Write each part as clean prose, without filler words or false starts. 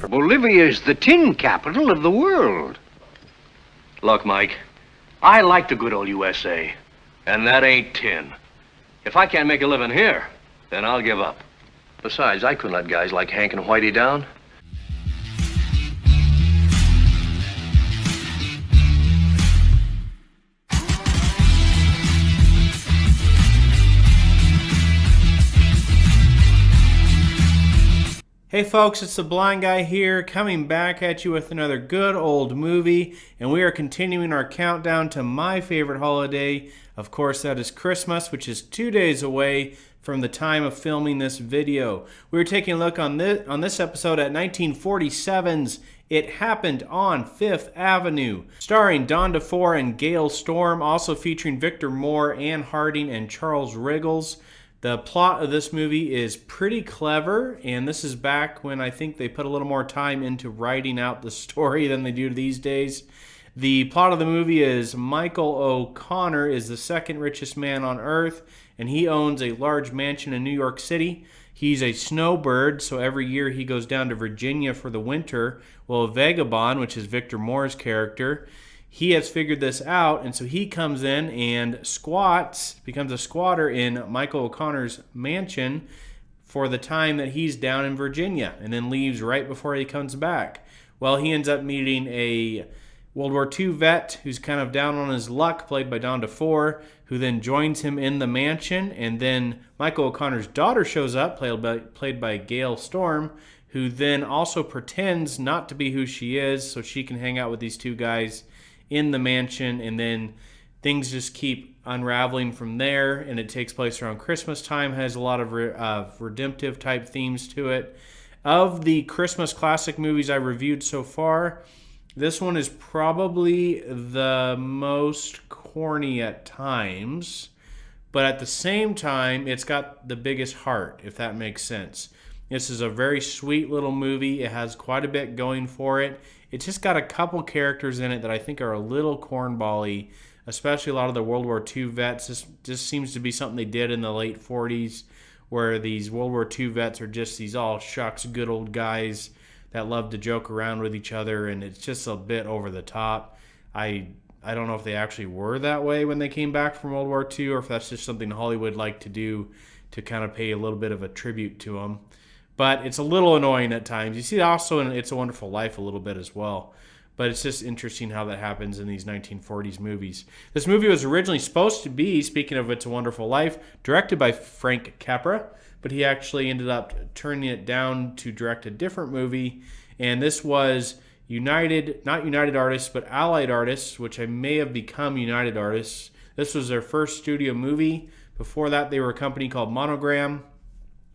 Bolivia's the tin capital of the world. Look, Mike, I like the good old USA, and that ain't tin. If I can't make a living here, then I'll give up. Besides, I couldn't let guys like Hank and Whitey down. Hey folks, it's the Blind Guy here, coming back at you with another good old movie, and we are continuing our countdown to my favorite holiday. Of course, that is Christmas, which is 2 days away from the time of filming this video. We were taking a look on this episode at 1947's It Happened on Fifth Avenue, starring DeFore and Gale Storm, also featuring Victor Moore, Ann Harding, and Charles Ruggles. The plot of this movie is pretty clever, and this is back when I think they put a little more time into writing out the story than they do these days. The plot of the movie is Michael O'Connor is the second richest man on Earth, and he owns a large mansion in New York City. He's a snowbird, so every year he goes down to Virginia for the winter. Well, a vagabond, which is Victor Moore's character, he has figured this out, and so he comes in and becomes a squatter in Michael O'Connor's mansion for the time that he's down in Virginia, and then leaves right before he comes back. Well, he ends up meeting a World War II vet who's kind of down on his luck, played by DeFore, who then joins him in the mansion, and then Michael O'Connor's daughter shows up, played by Gale Storm, who then also pretends not to be who she is so she can hang out with these two guys in the mansion, and then things just keep unraveling from there, and it takes place around Christmas time, has a lot of redemptive type themes to it. Of the Christmas classic movies I reviewed so far, this one is probably the most corny at times, but at the same time, it's got the biggest heart, if that makes sense. This is a very sweet little movie. It has quite a bit going for it. It's just got a couple characters in it that I think are a little cornball-y, especially a lot of the World War II vets. This just seems to be something they did in the late 40s, where these World War II vets are just these all shucks good old guys that love to joke around with each other, and it's just a bit over the top. I don't know if they actually were that way when they came back from World War II, or if that's just something Hollywood liked to do to kind of pay a little bit of a tribute to them. But it's a little annoying at times. You see it also in It's a Wonderful Life a little bit as well. But it's just interesting how that happens in these 1940s movies. This movie was originally supposed to be, speaking of It's a Wonderful Life, directed by Frank Capra, but he actually ended up turning it down to direct a different movie. And this was not United Artists, but Allied Artists, which I may have become United Artists. This was their first studio movie. Before that, they were a company called Monogram.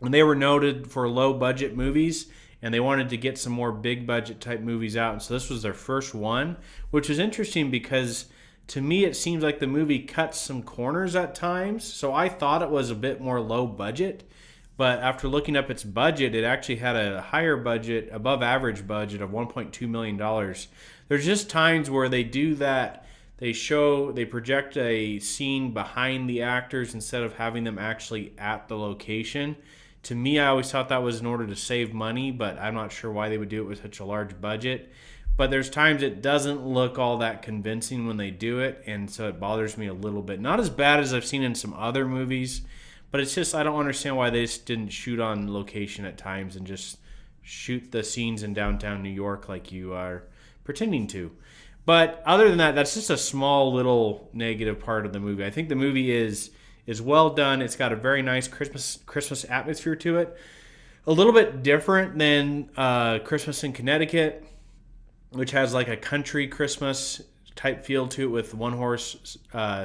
And they were noted for low-budget movies, and they wanted to get some more big-budget type movies out. And so this was their first one, which was interesting because to me it seems like the movie cuts some corners at times. So I thought it was a bit more low-budget, but after looking up its budget, it actually had a higher budget, above-average budget of $1.2 million. There's just times where they do that. They project a scene behind the actors instead of having them actually at the location. To me, I always thought that was in order to save money, but I'm not sure why they would do it with such a large budget. But there's times it doesn't look all that convincing when they do it, and so it bothers me a little bit. Not as bad as I've seen in some other movies, but it's just I don't understand why they just didn't shoot on location at times and just shoot the scenes in downtown New York like you are pretending to. But other than that, that's just a small little negative part of the movie. I think the movie is well done. It's got a very nice Christmas atmosphere to it. A little bit different than Christmas in Connecticut, which has like a country Christmas type feel to it with one-horse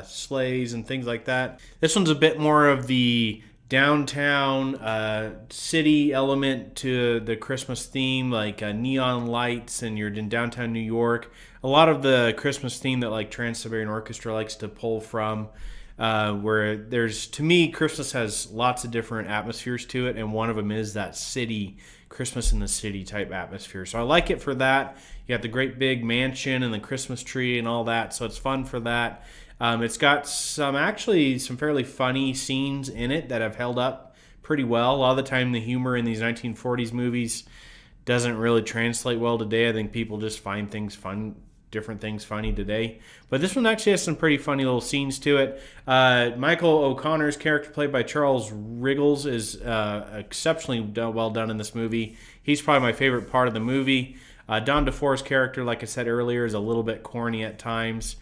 sleighs and things like that. This one's a bit more of the downtown city element to the Christmas theme, like neon lights, and you're in downtown New York. A lot of the Christmas theme that like Trans-Siberian Orchestra likes to pull from. Where to me, Christmas has lots of different atmospheres to it, and one of them is that city, Christmas in the city type atmosphere. So I like it for that. You got the great big mansion and the Christmas tree and all that, so it's fun for that. It's got some fairly funny scenes in it that have held up pretty well. A lot of the time, the humor in these 1940s movies doesn't really translate well today. I think people just find things fun, different things funny today. But this one actually has some pretty funny little scenes to it. Michael O'Connor's character, played by Charles Ruggles, is exceptionally well done in this movie. He's probably my favorite part of the movie. Don DeFore's character, like I said earlier, is a little bit corny at times.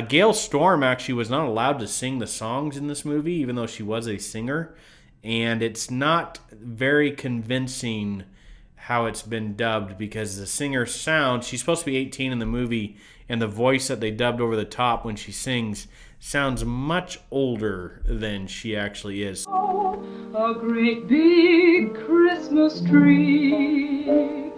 Gale Storm actually was not allowed to sing the songs in this movie, even though she was a singer. And it's not very convincing how it's been dubbed, because the singer's sound, she's supposed to be 18 in the movie, and the voice that they dubbed over the top when she sings sounds much older than she actually is. Oh, a great big Christmas tree.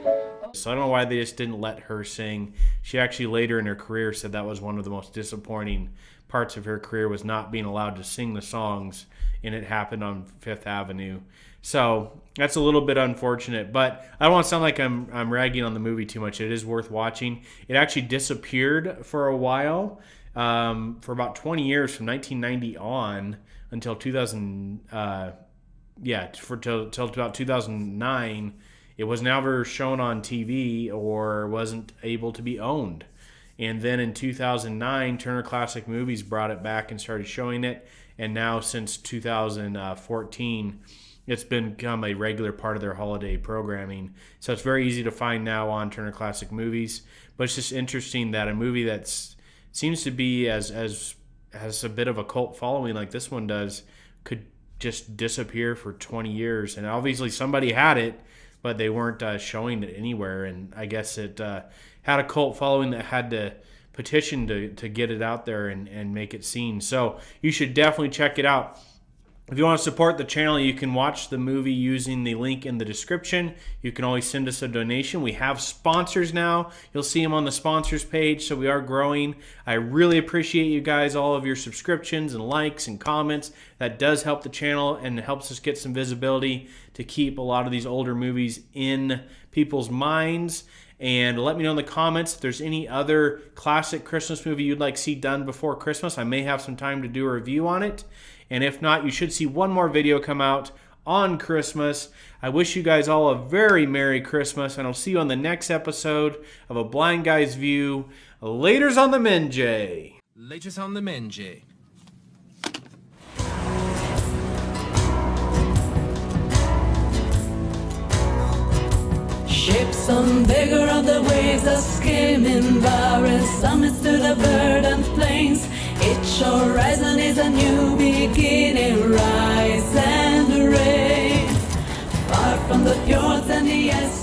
So I don't know why they just didn't let her sing. She actually later in her career said that was one of the most disappointing parts of her career, was not being allowed to sing the songs, and it happened on Fifth Avenue. So that's a little bit unfortunate, but I don't want to sound like I'm ragging on the movie too much. It is worth watching. It actually disappeared for a while, for about 20 years, from 1990 on until 2000. Till about 2009. It was never shown on TV or wasn't able to be owned. And then in 2009, Turner Classic Movies brought it back and started showing it. And now since 2014, it's become a regular part of their holiday programming. So it's very easy to find now on Turner Classic Movies. But it's just interesting that a movie that seems to be as has a bit of a cult following like this one does could just disappear for 20 years. And obviously somebody had it, but they weren't showing it anywhere. And I guess it had a cult following that had to petition to get it out there and make it seen. So you should definitely check it out. If you want to support the channel, you can watch the movie using the link in the description. You can always send us a donation. We have sponsors now. You'll see them on the sponsors page, so we are growing. I really appreciate you guys, all of your subscriptions and likes and comments. That does help the channel and helps us get some visibility to keep a lot of these older movies in people's minds. And let me know in the comments if there's any other classic Christmas movie you'd like to see done before Christmas. I may have some time to do a review on it. And if not, you should see one more video come out on Christmas. I wish you guys all a very Merry Christmas, and I'll see you on the next episode of A Blind Guy's View. Laters on the Menjay. Laters on the Menjay. Ships on bigger of the waves are skimming, barren summits to the verdant plains. Each horizon is a new beginning, rise and rain. Far from the fjords and the ice